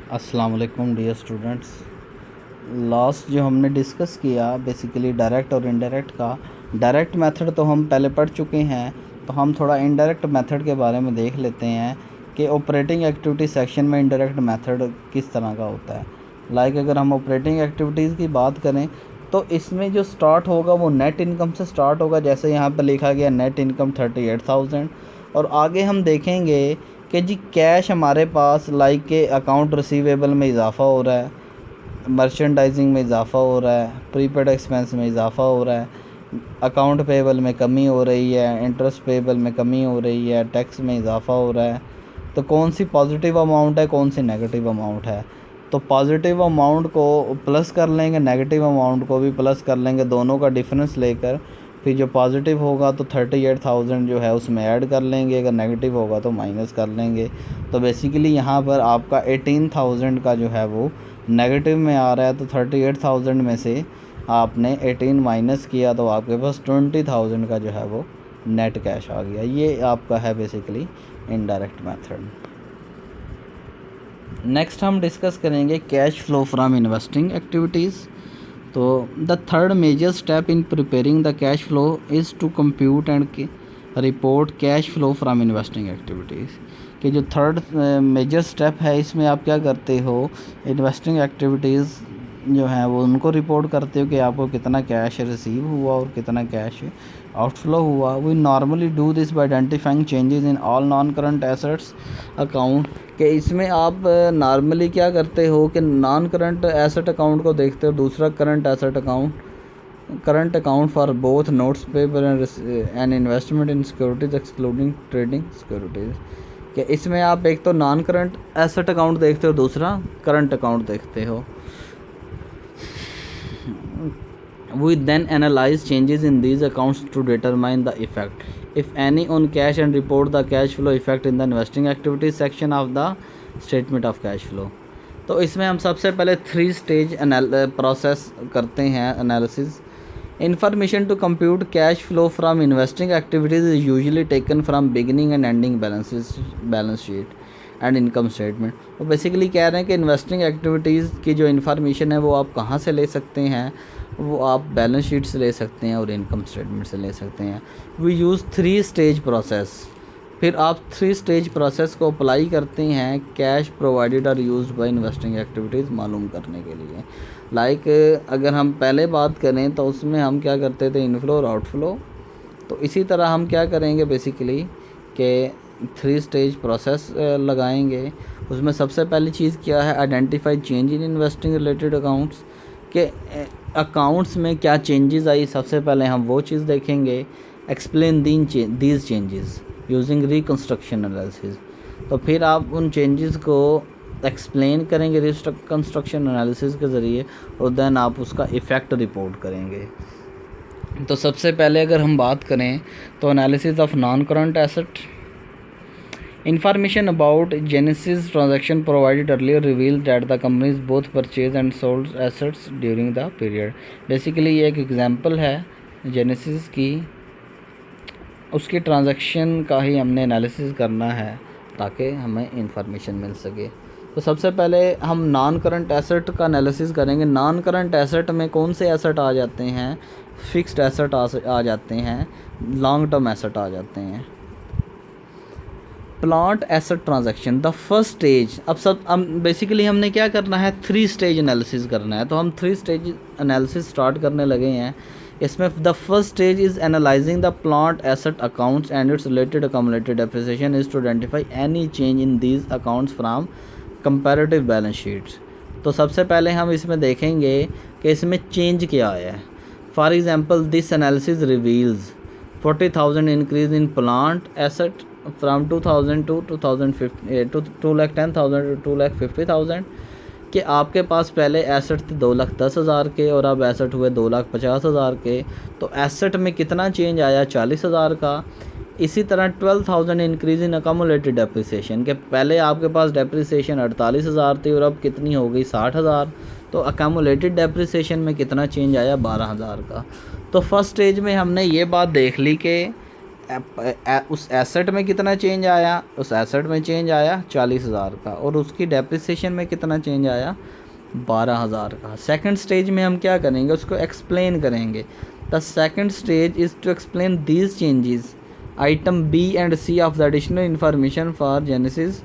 अस्सलाम वालेकुम dear students. Last जो हमने डिस्कस किया बेसिकली डायरेक्ट और इनडायरेक्ट का। डायरेक्ट मेथड तो हम पहले पढ़ चुके हैं, तो हम थोड़ा इनडायरेक्ट मेथड के बारे में देख लेते हैं कि ऑपरेटिंग एक्टिविटी सेक्शन में इनडायरेक्ट मेथड किस तरह का होता है। अगर हम ऑपरेटिंग एक्टिविटीज़ की बात करें तो इसमें जो स्टार्ट होगा वो नेट इनकम से स्टार्ट होगा, जैसे यहाँ पर लिखा गया नेट इनकम 38,000। और आगे हम देखेंगे कि जी कैश हमारे पास के अकाउंट रिसीवेबल में इजाफ़ा हो रहा है, मर्चेंडाइजिंग में इजाफ़ा हो रहा है, प्रीपेड एक्सपेंस में इजाफ़ा हो रहा है, अकाउंट पेबल में कमी हो रही है, इंटरेस्ट पेबल में कमी हो रही है, टैक्स में इजाफ़ा हो रहा है। तो कौन सी पॉजिटिव अमाउंट है, कौन सी नेगेटिव अमाउंट है? तो पॉजिटिव अमाउंट को प्लस कर लेंगे, नेगेटिव अमाउंट को भी प्लस कर लेंगे, दोनों का डिफरेंस लेकर फिर जो पॉजिटिव होगा तो 38,000 जो है उसमें ऐड कर लेंगे, अगर नेगेटिव होगा तो माइनस कर लेंगे। तो बेसिकली यहाँ पर आपका 18,000 का जो है वो नेगेटिव में आ रहा है, तो 38,000 में से आपने 18 माइनस किया तो आपके पास 20,000 का जो है वो नेट कैश आ गया। ये आपका है बेसिकली इनडायरेक्ट मेथड। नेक्स्ट हम डिस्कस करेंगे cash flow from investing activities. तो the third major step in preparing the cash flow is to compute and report cash flow from investing activities. कि जो third major step है इसमें आप क्या करते हो, इन्वेस्टिंग एक्टिविटीज़ जो हैं वो उनको रिपोर्ट करते हो कि आपको कितना कैश रिसीव हुआ और कितना कैश आउटफ्लो हुआ। We normally do this by identifying changes in all non current assets account. कि इसमें आप नॉर्मली क्या करते हो कि नॉन करंट एसेट अकाउंट को देखते हो, दूसरा current asset account, current account for both notes paper and investment in securities excluding trading securities. कि इसमें आप एक तो नॉन करंट एसेट अकाउंट देखते हो, दूसरा करंट अकाउंट देखते हो। We then analyze changes in these accounts to determine the effect, if any, on cash and report the cash flow effect in the investing activities section of the statement of cash flow। तो इसमें हम सबसे पहले 3 stage process करते हैं analysis. Information to compute cash flow from investing activities is usually taken from beginning and ending balance sheet and income statement. वो basically कह रहे हैं कि इन्वेस्टिंग एक्टिविटीज़ की जो इन्फॉर्मेशन है वो आप कहाँ से ले सकते हैं, वो आप बैलेंस शीट से ले सकते हैं और इनकम स्टेटमेंट से ले सकते हैं। We use 3 stage process. फिर आप 3 स्टेज प्रोसेस को अप्लाई करते हैं कैश प्रोवाइडेड और यूज्ड बाय इन्वेस्टिंग एक्टिविटीज़ मालूम करने के लिए। अगर हम पहले बात करें तो उसमें हम क्या करते थे, इनफ्लो और आउटफ्लो। तो इसी तरह हम क्या करेंगे बेसिकली कि 3 स्टेज प्रोसेस लगाएंगे। उसमें सबसे पहली चीज़ क्या है, identify change in investing related accounts. के अकाउंट्स में क्या चेंजेस आई, सबसे पहले हम वो चीज़ देखेंगे। Explain these changes using reconstruction analysis. तो फिर आप उन चेंजेस को एक्सप्लेन करेंगे रिकंस्ट्रक्शन एनालिसिस के ज़रिए, और देन आप उसका इफ़ेक्ट रिपोर्ट करेंगे। तो सबसे पहले अगर हम बात करें तो analysis of non current asset. Information about Genesis transaction provided earlier revealed that the companies both purchased and sold assets during the period। Basically ये एक एग्जांपल है जेनेसिस की, उसकी ट्रांजैक्शन का ही हमने एनालिसिस करना है ताकि हमें इंफॉर्मेशन मिल सके। तो सबसे पहले हम नॉन करंट एसेट का एनालिसिस करेंगे। नॉन करंट एसेट में कौन से एसेट आ जाते हैं, फिक्स्ड एसेट आ जाते हैं, लॉन्ग टर्म एसेट आ जाते हैं। Plant asset transaction the first stage. अब बेसिकली हमने क्या करना है, 3 स्टेज एनालिसिस करना है। तो हम 3 स्टेज एनालिसिस स्टार्ट करने लगे हैं। इसमें the first stage is analysing the plant asset accounts and its related accumulated depreciation is to identify any change in these accounts from comparative balance sheets. तो सबसे पहले हम इसमें देखेंगे कि इसमें चेंज क्या आया है। For example this analysis reveals 40,000 increase in plant asset from 2000 to 2050 to 2,10,000 to 2,50,000। कि आपके पास पहले एसेट थे 2,10,000 के और अब एसेट हुए 2,50,000 के। तो एसेट में कितना चेंज आया, 40,000 का। इसी तरह 12,000 इंक्रीज इन अकोमोलेटेड डेप्रिसिएशन। के पहले आपके पास डेप्रिसिएशन 48,000 थी और अब कितनी हो गई, 60,000। तो अकोमोलेटेड डेप्रिसिएशन में कितना चेंज आया, 12,000 का। तो फर्स्ट स्टेज में हमने ये बात देख ली कि उस एसेट में कितना चेंज आया, उस एसेट में चेंज आया 40,000 का, और उसकी डेप्रिसिएशन में कितना चेंज आया 12,000 का। सेकंड स्टेज में हम क्या करेंगे, उसको एक्सप्लेन करेंगे। The second stage is to explain these changes. Item B and C of the additional information for Genesis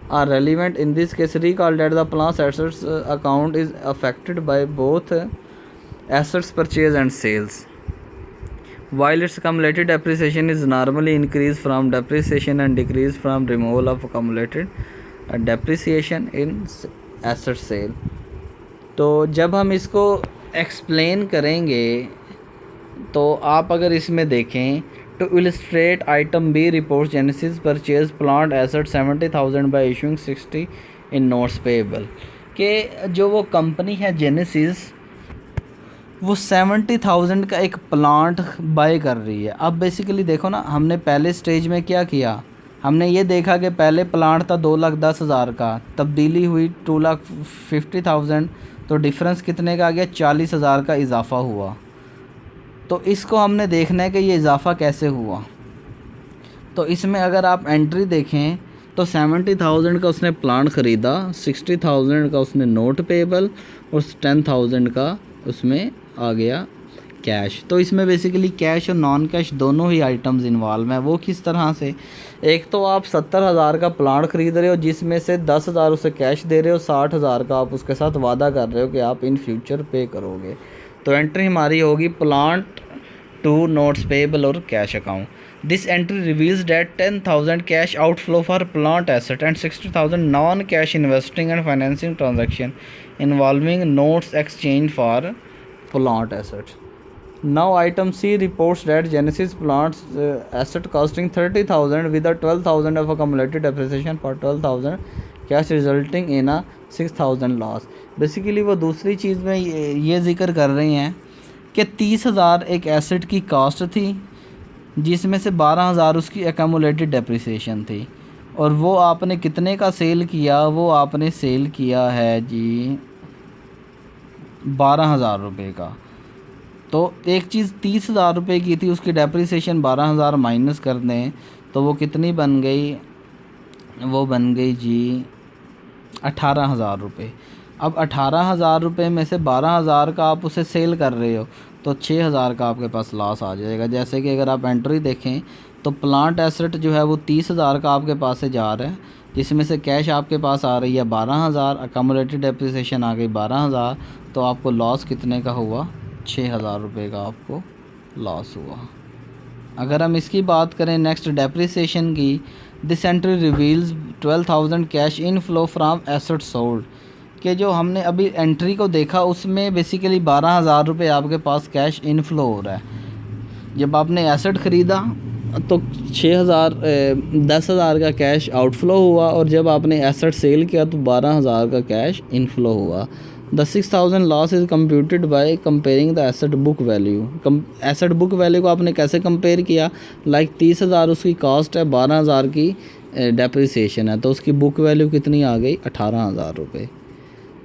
are relevant. In this case, recall that the plant assets account is affected by both assets purchase and sales, while its accumulated depreciation is normally increased from depreciation and decreased from removal of accumulated depreciation in asset sale. तो जब हम इसको explain करेंगे तो आप अगर इसमें देखें to illustrate item B reports Genesis purchase plant asset 70,000 by issuing 60 in notes payable, कि जो वो कंपनी है जेनेसिस वो 70,000 का एक प्लांट बाय कर रही है। अब बेसिकली देखो ना, हमने पहले स्टेज में क्या किया, हमने ये देखा कि पहले प्लांट था 2,10,000 का, तब्दीली हुई 2,50,000, तो डिफरेंस कितने का आ गया 40,000 का इजाफा हुआ। तो इसको हमने देखना है कि ये इजाफा कैसे हुआ। तो इसमें अगर आप एंट्री देखें तो 70,000 का उसने प्लांट ख़रीदा, 60,000 का उसने नोट पेबल और 10,000 का उसमें आ गया कैश। तो इसमें बेसिकली कैश और नॉन कैश दोनों ही आइटम्स इन्वॉल्व हैं। वो किस तरह से, एक तो आप 70,000 का प्लांट ख़रीद रहे हो जिसमें से 10,000 उसे कैश दे रहे हो, 60,000 का आप उसके साथ वादा कर रहे हो कि आप इन फ्यूचर पे करोगे। तो एंट्री हमारी होगी प्लांट टू नोट्स पेबल और cash account. This entry reveals that 10,000 cash outflow for plant asset and 60,000 non cash investing and financing transaction involving notes exchange for plant asset. Now item C reports that Genesis plant's asset costing 30,000 with 12,000 of accumulated depreciation for 12,000 cash resulting in a 6,000 loss. Basically वो दूसरी चीज़ में ये जिक्र कर रही हैं कि 30,000 एक एसेट की कॉस्ट थी जिसमें से 12,000 उसकी अकमुलेटेड डेप्रिसिएशन थी, और वो आपने कितने का सेल किया, वो आपने सेल किया है जी 12,000 रुपये का। तो एक चीज़ 30,000 रुपये की थी, उसकी डेप्रिसिएशन 12,000 माइनस कर दें तो वो कितनी बन गई, वो बन गई जी 18,000 रुपये। अब 18,000 रुपये में से 12,000 का आप उसे सेल कर रहे हो तो 6,000 का आपके पास लॉस आ जाएगा। जैसे कि अगर आप एंट्री देखें तो प्लांट एसेट जो है वो 30,000 का आपके पास से जा रहा है, जिसमें से कैश आपके पास आ रही है 12,000, अकमुलेटेड डेप्रिसिएशन आ गई 12,000, तो आपको लॉस कितने का हुआ 6,000 रुपये का आपको लॉस हुआ। अगर हम इसकी बात करें नेक्स्ट डेप्रिसिएशन की, this entry reveals 12,000 cash inflow from asset sold, कि जो हमने अभी एंट्री को देखा उसमें बेसिकली 12,000 रुपये आपके पास कैश इनफ्लो हो रहा है। जब आपने एसेट ख़रीदा तो 10,000 का कैश आउटफ्लो हुआ, और जब आपने एसेट सेल किया तो 12,000 का कैश इनफ्लो हुआ। The 6,000 loss is computed by comparing the asset book value. Asset book value को आपने कैसे कंपेयर किया, लाइक 30,000 उसकी कॉस्ट है, 12,000 की डेप्रिसिएशन है, तो उसकी बुक वैल्यू कितनी आ गई 18,000 रुपये।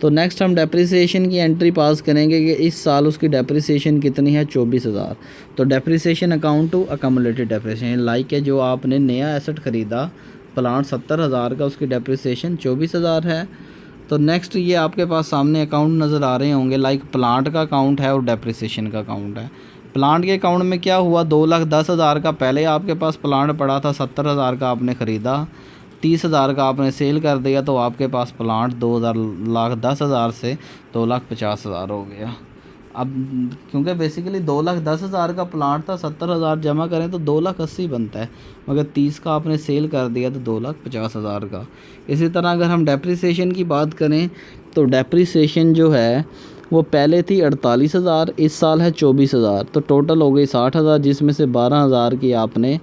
तो नेक्स्ट हम डेप्रिसिएशन की एंट्री पास करेंगे कि इस साल उसकी डेप्रिसिएशन कितनी है 24,000। तो depreciation account to accumulated depreciation, like है जो आपने नया एसेट ख़रीदा प्लांट 70,000 का, उसकी डेप्रिसिएशन 24,000 है। तो नेक्स्ट ये आपके पास सामने अकाउंट नज़र आ रहे होंगे, लाइक प्लांट का अकाउंट है और डेप्रिसिएशन का अकाउंट है। प्लांट के अकाउंट में क्या हुआ, 2,10,000 का पहले आपके पास प्लांट पड़ा था, 70,000 का आपने ख़रीदा, 30,000 का आपने सेल कर दिया, तो आपके पास प्लांट 2,10,000 से 2,50,000 हो गया। अब क्योंकि बेसिकली 2,10,000 का प्लांट था, 70,000 जमा करें तो 2,80,000 बनता है, मगर 30 का आपने सेल कर दिया तो 2,50,000 का। इसी तरह अगर हम डेप्रिसिएशन की बात करें तो डेप्रिसिएशन जो है वो पहले थी 48,000, इस साल है 24,000, तो टोटल हो गई 60,000, जिसमें से 12,000 की आपने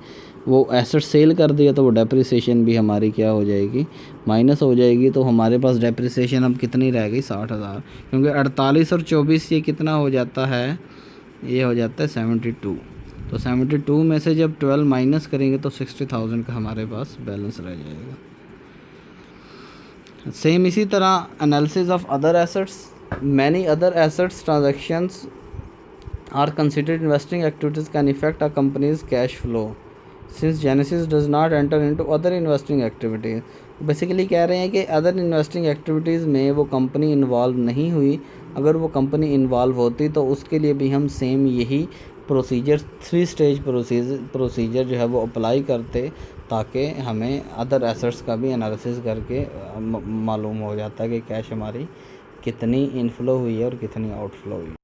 वो एसेट सेल कर दिया, तो वो डेप्रिसिएशन भी हमारी क्या हो जाएगी, माइनस हो जाएगी। तो हमारे पास डेप्रिसिएशन अब कितनी रह गई 60,000, क्योंकि 48 और 24 ये कितना हो जाता है, ये हो जाता है 72। तो 72 में से जब 12 माइनस करेंगे तो 60,000 का हमारे पास बैलेंस रह जाएगा। सेम इसी तरह analysis of other assets, many other assets transactions are considered investing activities can affect a company's cash flow. Since Genesis does not enter into other investing activities, basically कह रहे हैं कि अदर इन्वेस्टिंग एक्टिविटीज़ में वो company involve नहीं हुई। अगर वो कंपनी इन्वॉल्व होती तो उसके लिए भी हम सेम यही प्रोसीजर 3 स्टेज प्रोसीजर जो है वो अप्लाई करते, ताकि हमें अदर एसेट्स का भी एनालिसिस करके मालूम हो जाता है कि कैश हमारी कितनी इनफ्लो हुई है और कितनी आउटफ्लो हुई है।